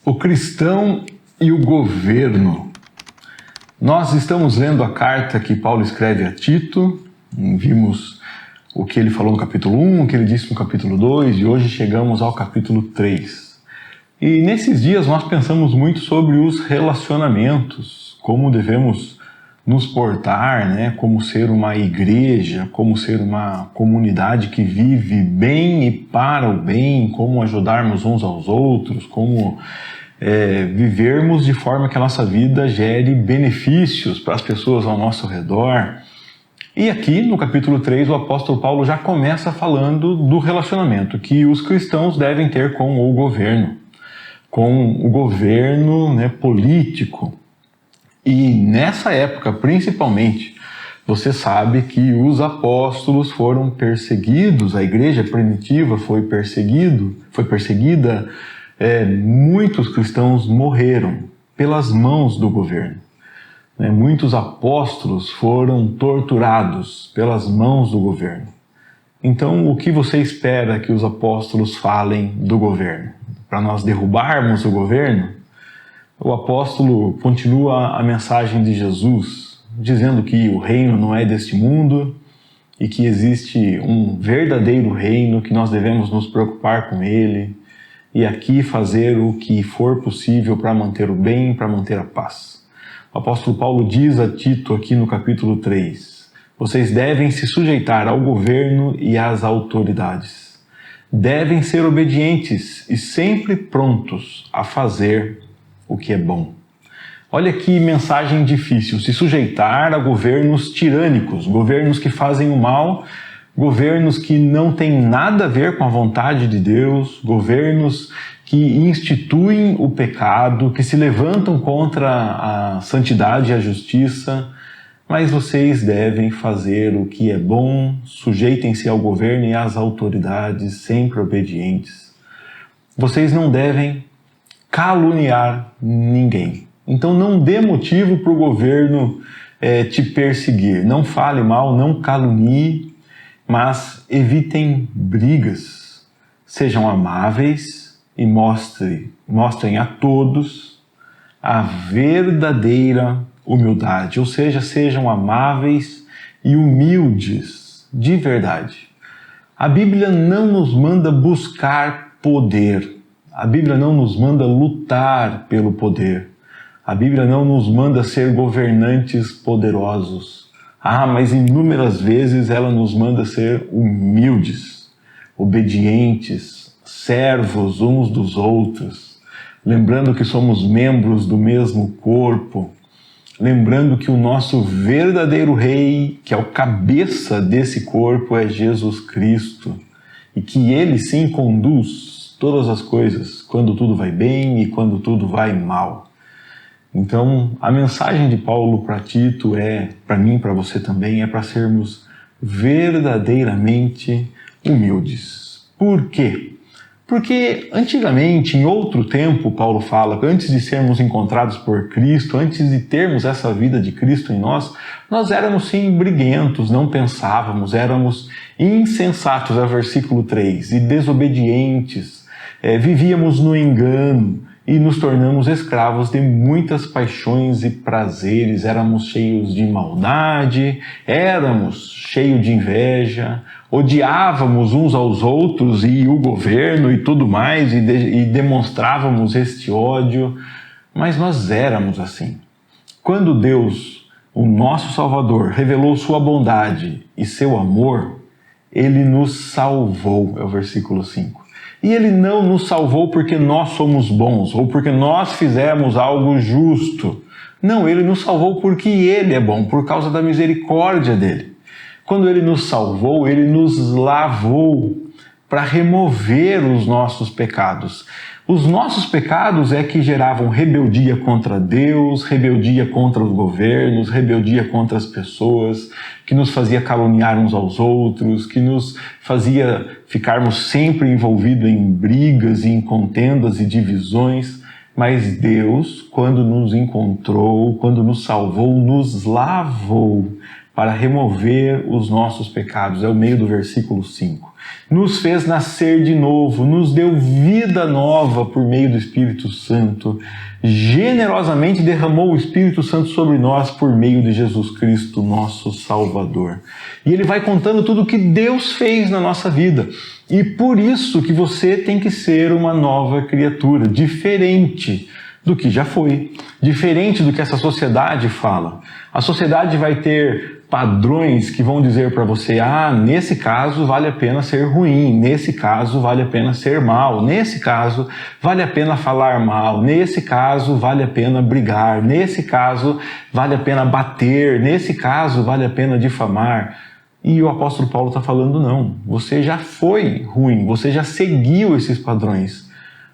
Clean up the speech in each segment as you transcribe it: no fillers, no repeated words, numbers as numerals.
O cristão e o governo. Nós estamos lendo a carta que Paulo escreve a Tito, vimos o que ele falou no capítulo 1, o que ele disse no capítulo 2 e hoje chegamos ao capítulo 3. E nesses dias nós pensamos muito sobre os relacionamentos, como devemos nos portar, como ser uma igreja, como ser uma comunidade que vive bem e para o bem, como ajudarmos uns aos outros, como vivermos de forma que a nossa vida gere benefícios para as pessoas ao nosso redor. E aqui no capítulo 3 o apóstolo Paulo já começa falando do relacionamento que os cristãos devem ter com o governo político. E nessa época, principalmente, você sabe que os apóstolos foram perseguidos, a igreja primitiva foi perseguida, muitos cristãos morreram pelas mãos do governo. Muitos apóstolos foram torturados pelas mãos do governo. Então, o que você espera que os apóstolos falem do governo? Para nós derrubarmos o governo? O apóstolo continua a mensagem de Jesus, dizendo que o reino não é deste mundo e que existe um verdadeiro reino, que nós devemos nos preocupar com ele e aqui fazer o que for possível para manter o bem, para manter a paz. O apóstolo Paulo diz a Tito aqui no capítulo 3, vocês devem se sujeitar ao governo e às autoridades. Devem ser obedientes e sempre prontos a fazer o que é bom. Olha que mensagem difícil, se sujeitar a governos tirânicos, governos que fazem o mal, governos que não têm nada a ver com a vontade de Deus, governos que instituem o pecado, que se levantam contra a santidade e a justiça, mas vocês devem fazer o que é bom, sujeitem-se ao governo e às autoridades, sempre obedientes. Vocês não devem caluniar ninguém. Então não dê motivo para o governo te perseguir. Não fale mal, não calunie, mas evitem brigas. Sejam amáveis e mostrem a todos a verdadeira humildade. Ou seja, sejam amáveis e humildes de verdade. A Bíblia não nos manda buscar poder. A Bíblia não nos manda lutar pelo poder. A Bíblia não nos manda ser governantes poderosos. Mas inúmeras vezes ela nos manda ser humildes, obedientes, servos uns dos outros, lembrando que somos membros do mesmo corpo, lembrando que o nosso verdadeiro rei, que é o cabeça desse corpo, é Jesus Cristo, e que ele sim conduz todas as coisas, quando tudo vai bem e quando tudo vai mal. Então, a mensagem de Paulo para Tito para mim, para você também, é para sermos verdadeiramente humildes. Por quê? Porque antigamente, em outro tempo, Paulo fala, antes de sermos encontrados por Cristo, antes de termos essa vida de Cristo em nós éramos sim briguentos, não pensávamos, éramos insensatos, é o versículo 3, e desobedientes, vivíamos no engano e nos tornamos escravos de muitas paixões e prazeres, éramos cheios de maldade, éramos cheios de inveja, odiávamos uns aos outros e o governo e tudo mais, e demonstrávamos este ódio, mas nós éramos assim. Quando Deus, o nosso Salvador, revelou sua bondade e seu amor, ele nos salvou, é o versículo 5. E ele não nos salvou porque nós somos bons ou porque nós fizemos algo justo. Não, ele nos salvou porque ele é bom, por causa da misericórdia dele. Quando ele nos salvou, ele nos lavou para remover os nossos pecados. Os nossos pecados é que geravam rebeldia contra Deus, rebeldia contra os governos, rebeldia contra as pessoas, que nos fazia caluniar uns aos outros, que nos fazia ficarmos sempre envolvidos em brigas e em contendas e divisões. Mas Deus, quando nos encontrou, quando nos salvou, nos lavou para remover os nossos pecados. É o meio do versículo 5. nos fez nascer de novo, nos deu vida nova por meio do Espírito Santo, generosamente derramou o Espírito Santo sobre nós por meio de Jesus Cristo, nosso Salvador. E ele vai contando tudo o que Deus fez na nossa vida. E por isso que você tem que ser uma nova criatura, diferente do que já foi, diferente do que essa sociedade fala. A sociedade vai ter padrões que vão dizer para você, nesse caso vale a pena ser ruim, nesse caso vale a pena ser mal, nesse caso vale a pena falar mal, nesse caso vale a pena brigar, nesse caso vale a pena bater, nesse caso vale a pena difamar. E o apóstolo Paulo está falando, não, você já foi ruim, você já seguiu esses padrões.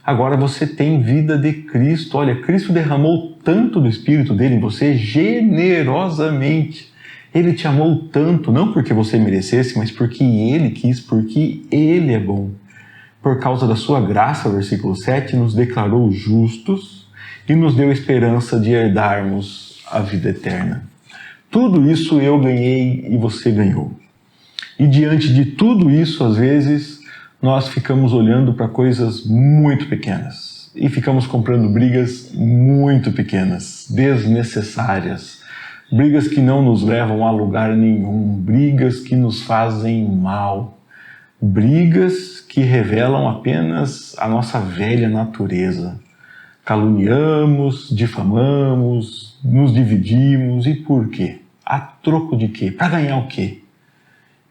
Agora você tem vida de Cristo. Olha, Cristo derramou tanto do Espírito dele em você generosamente. Ele te amou tanto, não porque você merecesse, mas porque Ele quis, porque Ele é bom. Por causa da sua graça, versículo 7, nos declarou justos e nos deu esperança de herdarmos a vida eterna. Tudo isso eu ganhei e você ganhou. E diante de tudo isso, às vezes, nós ficamos olhando para coisas muito pequenas e ficamos comprando brigas muito pequenas, desnecessárias. Brigas que não nos levam a lugar nenhum, brigas que nos fazem mal, brigas que revelam apenas a nossa velha natureza. Caluniamos, difamamos, nos dividimos, e por quê? A troco de quê? Para ganhar o quê?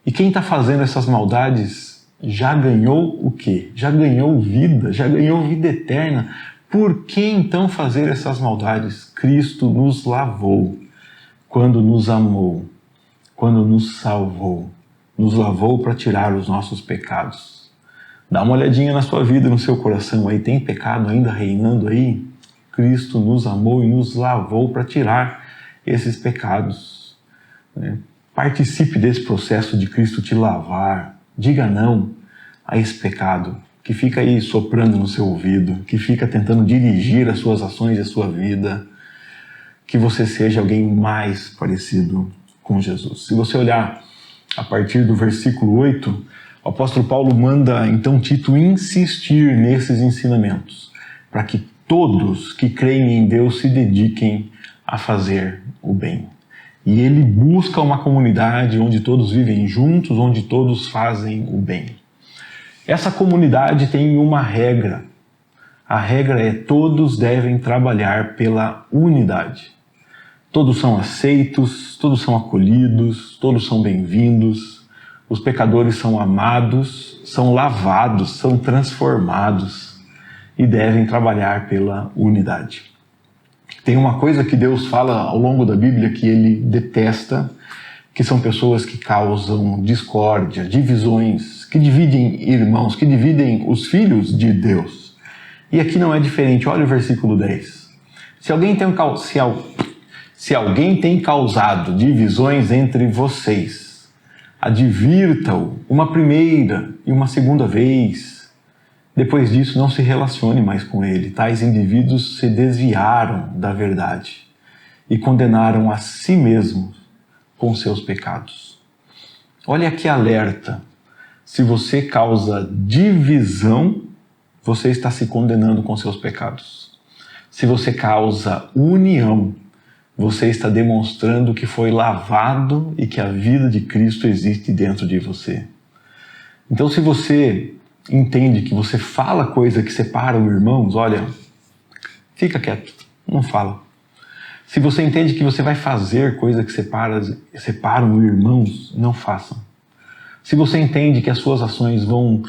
E quem está fazendo essas maldades já ganhou o quê? Já ganhou vida eterna. Por que então fazer essas maldades? Cristo nos lavou. Quando nos amou, quando nos salvou, nos lavou para tirar os nossos pecados. Dá uma olhadinha na sua vida, no seu coração aí, tem pecado ainda reinando aí? Cristo nos amou e nos lavou para tirar esses pecados. Participe desse processo de Cristo te lavar. Diga não a esse pecado que fica aí soprando no seu ouvido, que fica tentando dirigir as suas ações e a sua vida. Que você seja alguém mais parecido com Jesus. Se você olhar a partir do versículo 8, o apóstolo Paulo manda então Tito insistir nesses ensinamentos, para que todos que creem em Deus se dediquem a fazer o bem. E ele busca uma comunidade onde todos vivem juntos, onde todos fazem o bem. Essa comunidade tem uma regra. A regra é: todos devem trabalhar pela unidade. Todos são aceitos, todos são acolhidos, todos são bem-vindos. Os pecadores são amados, são lavados, são transformados e devem trabalhar pela unidade. Tem uma coisa que Deus fala ao longo da Bíblia que Ele detesta, que são pessoas que causam discórdia, divisões, que dividem irmãos, que dividem os filhos de Deus. E aqui não é diferente. Olha o versículo 10. Se alguém tem causado divisões entre vocês, advirta-o uma primeira e uma segunda vez. Depois disso, não se relacione mais com ele. Tais indivíduos se desviaram da verdade e condenaram a si mesmos com seus pecados. Olha que alerta. Se você causa divisão, você está se condenando com seus pecados. Se você causa união, você está demonstrando que foi lavado e que a vida de Cristo existe dentro de você. Então, se você entende que você fala coisa que separa os irmãos, olha, fica quieto, não fala. Se você entende que você vai fazer coisa que separam os irmãos, não faça. Se você entende que as suas ações vão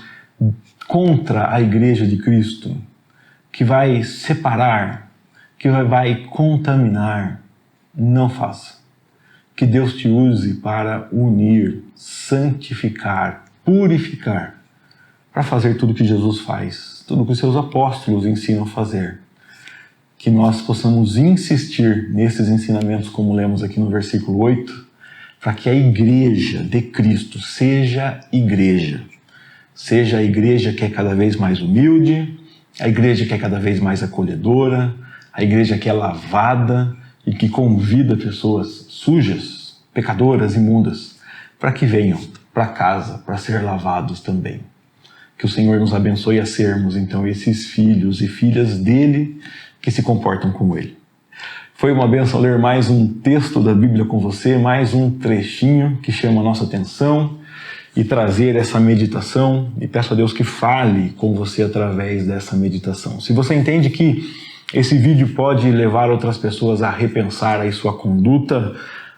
contra a igreja de Cristo, que vai separar, que vai contaminar, não faça. Que Deus te use para unir, santificar, purificar, para fazer tudo que Jesus faz, tudo que os seus apóstolos ensinam a fazer. Que nós possamos insistir nesses ensinamentos, como lemos aqui no versículo 8, para que a igreja de Cristo seja igreja. Seja a igreja que é cada vez mais humilde, a igreja que é cada vez mais acolhedora, a igreja que é lavada e que convida pessoas sujas, pecadoras, imundas, para que venham para casa, para ser lavados também. Que o Senhor nos abençoe a sermos, então, esses filhos e filhas dele que se comportam como ele. Foi uma bênção ler mais um texto da Bíblia com você, mais um trechinho que chama a nossa atenção e trazer essa meditação, e peço a Deus que fale com você através dessa meditação. Se você entende que esse vídeo pode levar outras pessoas a repensar aí sua conduta,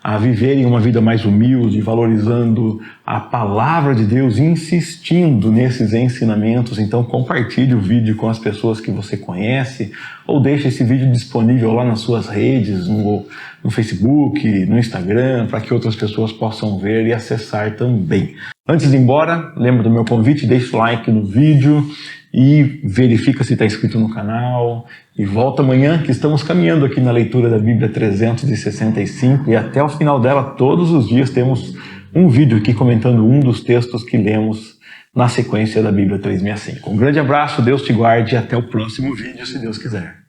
a viverem uma vida mais humilde, valorizando a palavra de Deus, insistindo nesses ensinamentos, então compartilhe o vídeo com as pessoas que você conhece, ou deixe esse vídeo disponível lá nas suas redes, no Facebook, no Instagram, para que outras pessoas possam ver e acessar também. Antes de ir embora, lembra do meu convite, deixa o like no vídeo e verifica se está inscrito no canal. E volta amanhã, que estamos caminhando aqui na leitura da Bíblia 365 e até o final dela, todos os dias, temos um vídeo aqui comentando um dos textos que lemos na sequência da Bíblia 365. Um grande abraço, Deus te guarde e até o próximo vídeo, se Deus quiser.